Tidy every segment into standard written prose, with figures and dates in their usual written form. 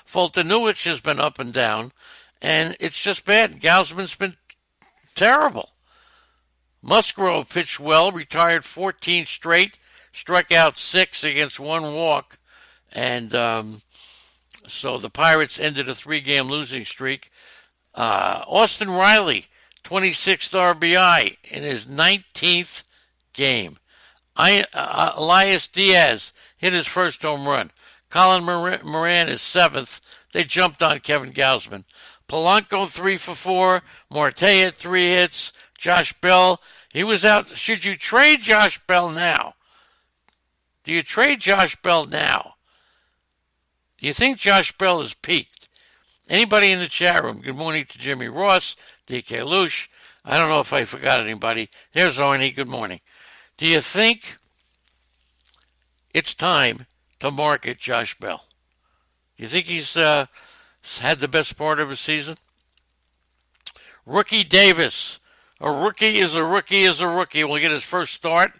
Fulton-Newich has been up and down, and it's just bad. Gausman's been terrible. Musgrove pitched well, retired 14 straight, struck out 6 against 1 walk, and so the Pirates ended a 3-game losing streak. Austin Riley, 26th RBI in his 19th game. Elias Diaz hit his first home run. Colin Moran is 7th. They jumped on Kevin Gausman. Polanco 3 for 4. Marte had 3 hits. Josh Bell, he was out. Should you trade Josh Bell now? Do you trade Josh Bell now? Do you think Josh Bell has peaked? Anybody in the chat room? Good morning to Jimmy Ross, DK Lush. I don't know if I forgot anybody. There's Arnie. Good morning. Do you think it's time to market Josh Bell? Do you think he's had the best part of his season? Rookie Davis. A rookie is a rookie is a rookie. Will get his first start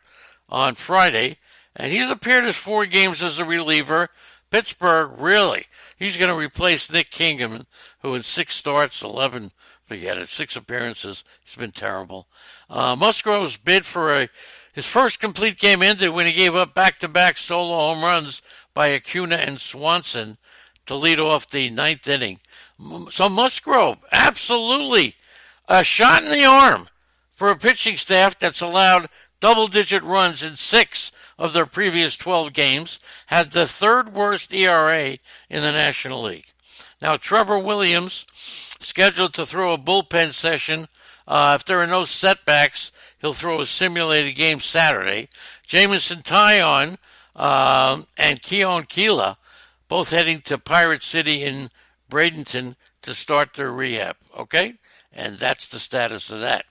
on Friday, and he's appeared as 4 games as a reliever. Pittsburgh, really, he's going to replace Nick Kingman, who in 6 starts, 11, forget it, 6 appearances, he's been terrible. Musgrove's bid for his first complete game ended when he gave up back-to-back solo home runs by Acuna and Swanson to lead off the 9th inning. So Musgrove, absolutely a shot in the arm for a pitching staff that's allowed double-digit runs in 6 of their previous 12 games, had the 3rd worst ERA in the National League. Now, Trevor Williams, scheduled to throw a bullpen session. If there are no setbacks, he'll throw a simulated game Saturday. Jamison Tyon and Keon Keela, both heading to Pirate City in Bradenton to start their rehab, okay? And that's the status of that.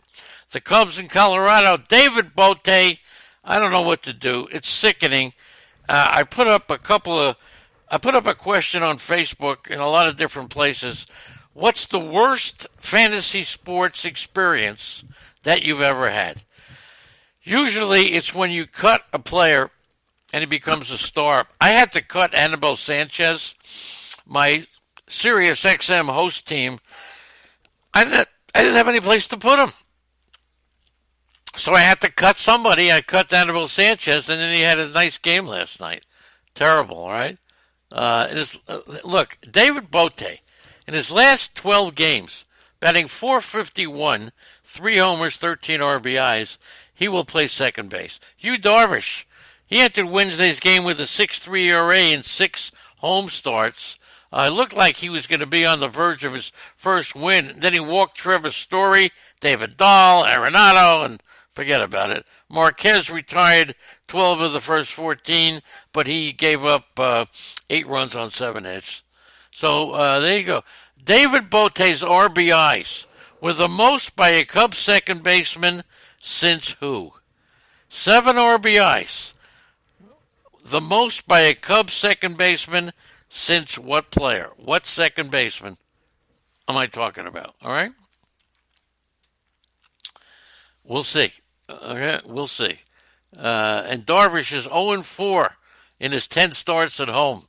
The Cubs in Colorado, David Bote, I don't know what to do. It's sickening. I put up a question on Facebook in a lot of different places. What's the worst fantasy sports experience that you've ever had? Usually it's when you cut a player and he becomes a star. I had to cut Anibal Sanchez, my Sirius XM host team. I didn't have any place to put him. So I had to cut somebody. I cut Anibal Sanchez, and then he had a nice game last night. Terrible, right? Look, David Bote, in his last 12 games, batting .451, 3 homers, 13 RBIs, he will play second base. Yu Darvish, he entered Wednesday's game with a 6.3 ERA in 6 home starts. It looked like he was going to be on the verge of his first win. Then he walked Trevor Story, David Dahl, Arenado, and forget about it. Marquez retired 12 of the first 14, but he gave up 8 runs on 7 hits. So there you go. David Bote's RBIs were the most by a Cubs second baseman since who? 7 RBIs. The most by a Cubs second baseman since what player? What second baseman am I talking about? All right? We'll see. Okay, we'll see. And Darvish is 0-4 in his 10 starts at home.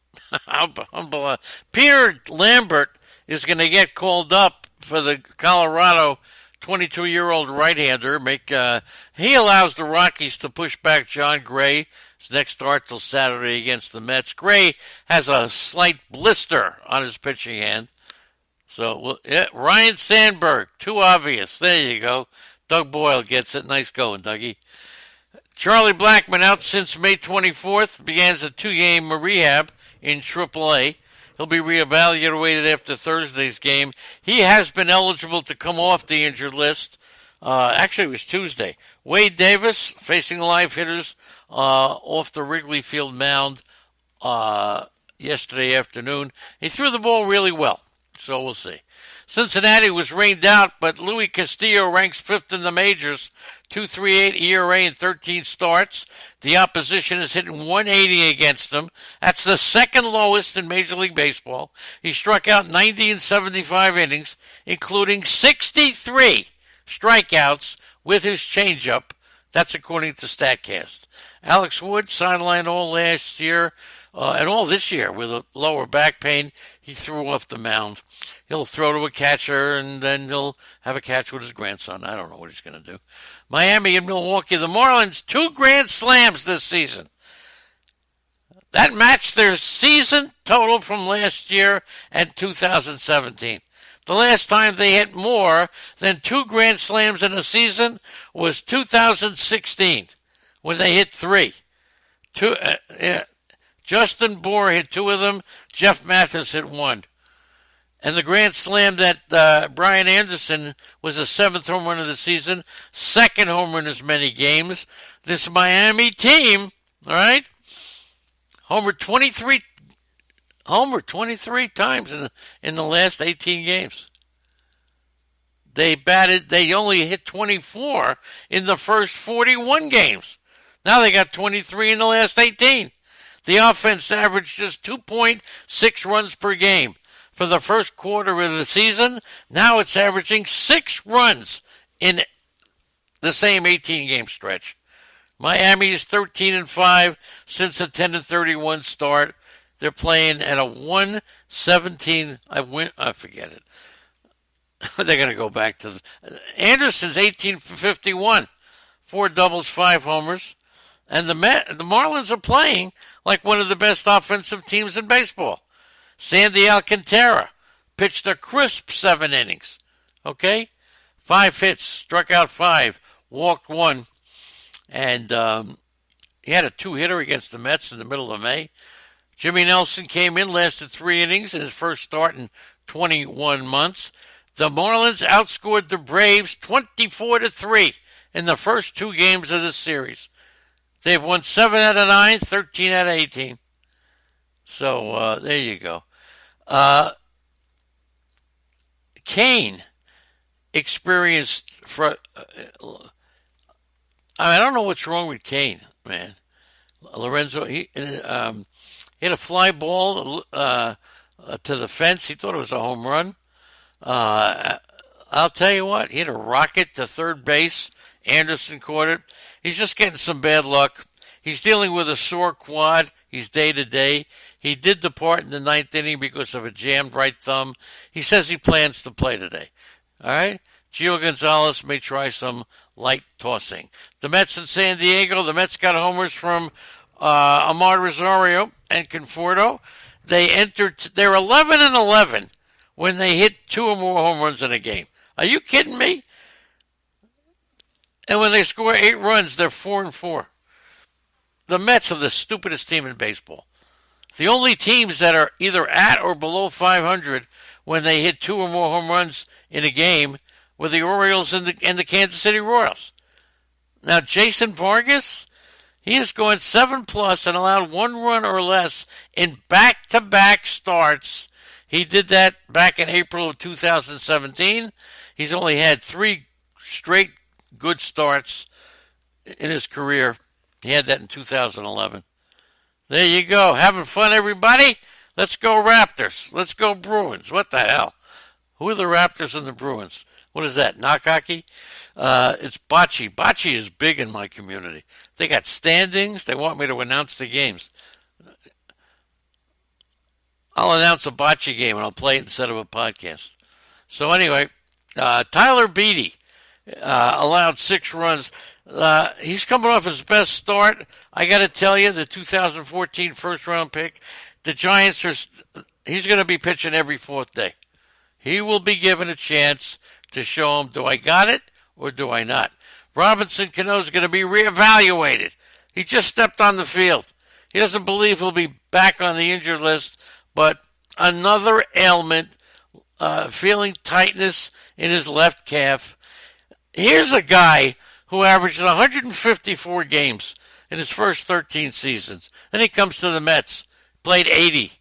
Peter Lambert is going to get called up for the Colorado 22-year-old right-hander. He allows the Rockies to push back John Gray. His next start till Saturday against the Mets. Gray has a slight blister on his pitching hand. So, Ryan Sandberg, too obvious. There you go. Doug Boyle gets it. Nice going, Dougie. Charlie Blackmon out since May 24th. Begins a 2-game rehab in AAA. He'll be reevaluated after Thursday's game. He has been eligible to come off the injured list. Actually, it was Tuesday. Wade Davis facing live hitters off the Wrigley Field mound yesterday afternoon. He threw the ball really well, so we'll see. Cincinnati was rained out, but Luis Castillo ranks 5th in the majors, 2.38 ERA in 13 starts. The opposition is hitting 180 against him. That's the second lowest in Major League Baseball. He struck out 90 in 75 innings, including 63 strikeouts with his changeup. That's according to StatCast. Alex Wood, sidelined all last year And all this year with a lower back pain, he threw off the mound. He'll throw to a catcher, and then he'll have a catch with his grandson. I don't know what he's going to do. Miami and Milwaukee, the Marlins, 2 grand slams this season. That matched their season total from last year and 2017. The last time they hit more than 2 grand slams in a season was 2016, when they hit 3. Justin Bour hit 2 of them. Jeff Mathis hit 1. And the grand slam that Brian Anderson was the 7th home run of the season, 2nd home run in as many games. This Miami team, all right, homered 23 times in the last 18 games. They only hit 24 in the first 41 games. Now they got 23 in the last 18. The offense averaged just 2.6 runs per game. For the first quarter of the season, now it's averaging 6 runs in the same 18-game stretch. Miami is 13-5 since a 10-31 start. They're playing at a 117. I forget it. They're going to go back to Anderson's 18 for 51, 4 doubles, 5 homers, and the Marlins are playing like one of the best offensive teams in baseball. Sandy Alcantara pitched a crisp 7 innings. Okay, 5 hits, struck out 5, walked 1, and he had a 2-hitter against the Mets in the middle of May. Jimmy Nelson came in, lasted 3 innings in his first start in 21 months. The Marlins outscored the Braves 24-3 in the first 2 games of this series. They've won 7 out of 9, 13 out of 18. So there you go. Kane experienced I don't know what's wrong with Kane, man. Lorenzo, he hit a fly ball to the fence. He thought it was a home run. I'll tell you what, he hit a rocket to third base. Anderson caught it. He's just getting some bad luck. He's dealing with a sore quad. He's day-to-day. He did depart in the 9th inning because of a jammed right thumb. He says he plans to play today. All right? Gio Gonzalez may try some light tossing. The Mets in San Diego. The Mets got homers from Amar Rosario and Conforto. They're 11-11 when they hit 2 or more home runs in a game. Are you kidding me? And when they score 8 runs, they're 4-4. The Mets are the stupidest team in baseball. The only teams that are either at or below 500 when they hit 2 or more home runs in a game were the Orioles and the Kansas City Royals. Now, Jason Vargas, he has gone 7+ and allowed 1 run or less in back-to-back starts. He did that back in April of 2017. He's only had 3 straight good starts in his career. He had that in 2011. There you go. Having fun, everybody? Let's go Raptors. Let's go Bruins. What the hell? Who are the Raptors and the Bruins? What is that, knock hockey? It's bocce. Bocce is big in my community. They got standings. They want me to announce the games. I'll announce a bocce game and I'll play it instead of a podcast. So anyway, Tyler Beatty allowed 6 runs. He's coming off his best start. I got to tell you, the 2014 first-round pick, the Giants he's going to be pitching every 4th day. He will be given a chance to show him, do I got it or do I not? Robinson Cano is going to be reevaluated. He just stepped on the field. He doesn't believe he'll be back on the injured list, but another ailment, feeling tightness in his left calf. Here's a guy who averaged 154 games in his first 13 seasons. Then he comes to the Mets, played 80.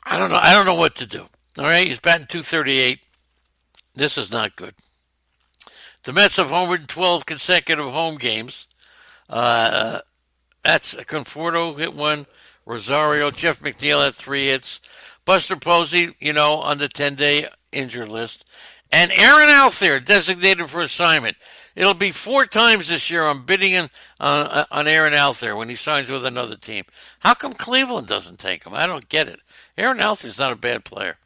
I don't know what to do. All right, he's batting .238. This is not good. The Mets have homered in 12 consecutive home games. That's Conforto hit 1, Rosario, Jeff McNeil had 3 hits, Buster Posey, on the 10-day injured list, And Aaron Alther designated for assignment. It'll be 4 times this year I'm bidding on Aaron Alther when he signs with another team. How come Cleveland doesn't take him? I don't get it. Aaron Alther's not a bad player.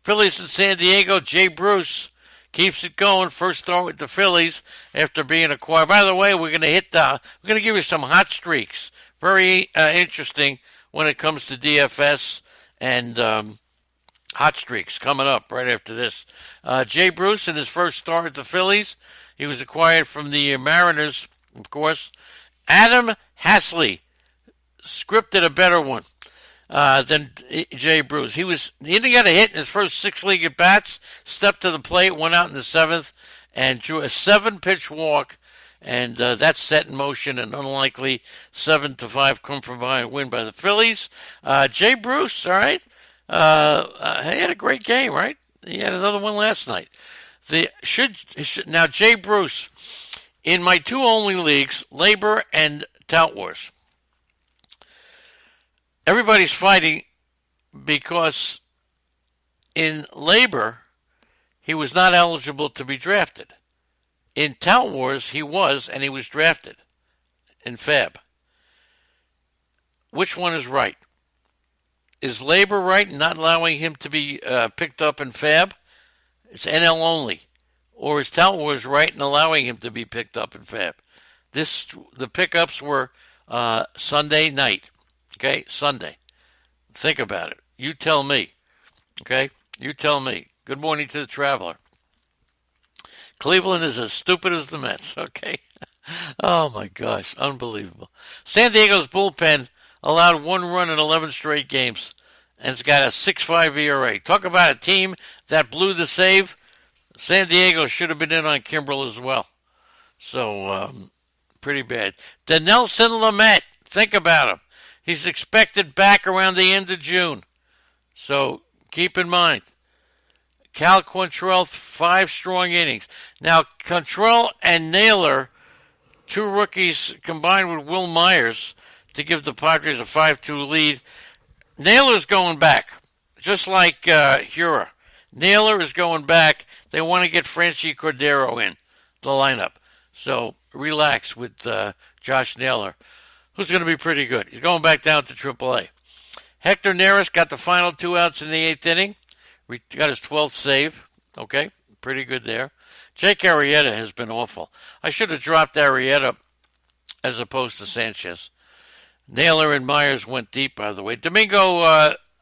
Phillies in San Diego, Jay Bruce keeps it going. First start with the Phillies after being acquired. By the way, we're going to give you some hot streaks. Very interesting when it comes to DFS and hot streaks coming up right after this. Jay Bruce in his first start with the Phillies. He was acquired from the Mariners, of course. Adam Hasley scripted a better one than Jay Bruce. He didn't get a hit in his first 6 league at bats. Stepped to the plate, went out in the 7th, and drew a 7-pitch walk. And that set in motion an unlikely 7-5 come from behind win by the Phillies. Jay Bruce, all right. He had a great game, right? He had another one last night. Now Jay Bruce, in my 2 only leagues, Labor and Tout Wars. Everybody's fighting because in Labor, he was not eligible to be drafted. In Tout Wars, he was, and he was drafted in Fab. Which one is right? Is Labor right in not allowing him to be picked up in Fab? It's NL only. Or is Tout Wars right in allowing him to be picked up in Fab? The pickups were Sunday night. Okay, Sunday. Think about it. You tell me. Okay, you tell me. Good morning to the traveler. Cleveland is as stupid as the Mets. Okay. Oh my gosh, unbelievable. San Diego's bullpen allowed 1 run in 11 straight games, and it's got a 6.5 ERA. Talk about a team that blew the save. San Diego should have been in on Kimbrel as well. So, pretty bad. Dinelson Lamet, think about him. He's expected back around the end of June. So, keep in mind. Cal Quantrill, 5 strong innings. Now, Quantrill and Naylor, 2 rookies combined with Will Myers to give the Padres a 5-2 lead. Naylor's going back, just like Hura. Naylor is going back. They want to get Franchi Cordero in the lineup. So relax with Josh Naylor, who's going to be pretty good. He's going back down to AAA. Hector Neris got the final 2 outs in the 8th inning. Got his 12th save. Okay, pretty good there. Jake Arrieta has been awful. I should have dropped Arrieta as opposed to Sanchez. Naylor and Myers went deep, by the way.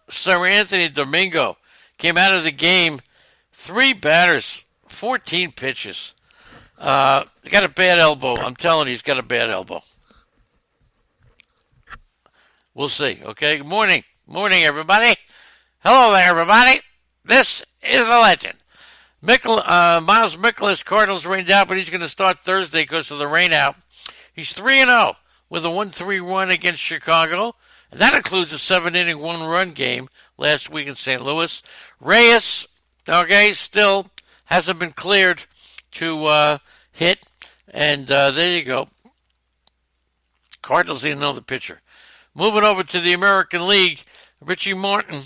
Sir Anthony Domingo came out of the game. 3 batters, 14 pitches. Got a bad elbow. I'm telling you, he's got a bad elbow. We'll see, okay? Good morning. Morning, everybody. Hello there, everybody. This is the legend. Miles Mikolas, Cardinals rained out, but he's going to start Thursday because of the rain out. He's 3-0 with a 1-3 run against Chicago. And that includes a 7-inning 1-run game last week in St. Louis. Reyes, okay, still hasn't been cleared to hit. And there you go. Cardinals need another pitcher. Moving over to the American League, Richie Martin.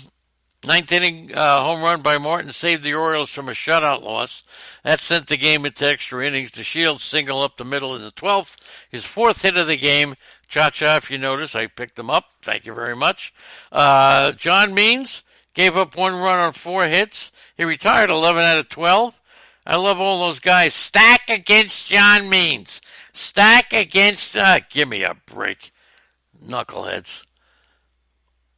9th inning home run by Martin saved the Orioles from a shutout loss. That sent the game into extra innings. The Shields single up the middle in the 12th. His 4th hit of the game. Cha-cha, if you notice, I picked him up. Thank you very much. John Means gave up 1 run on 4 hits. He retired 11 out of 12. I love all those guys. Stack against John Means. Stack against... give me a break. Knuckleheads.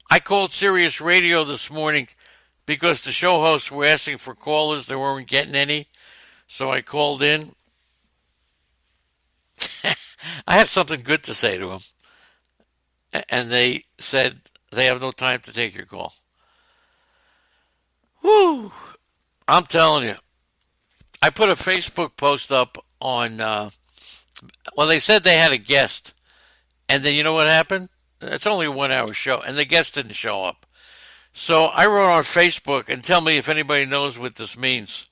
I called Sirius Radio this morning because the show hosts were asking for callers. They weren't getting any. So I called in. I had something good to say to them. And they said they have no time to take your call. Whew. I'm telling you. I put a Facebook post up on, they said they had a guest. And then you know what happened? It's only a 1-hour show, and the guest didn't show up. So I wrote on Facebook, and tell me if anybody knows what this means.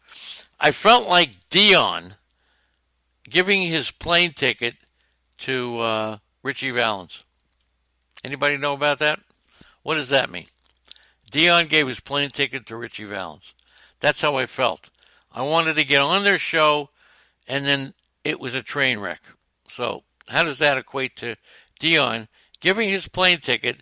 I felt like Dion giving his plane ticket to Richie Valens. Anybody know about that? What does that mean? Dion gave his plane ticket to Richie Valens. That's how I felt. I wanted to get on their show, and then it was a train wreck. So how does that equate to Dion giving his plane ticket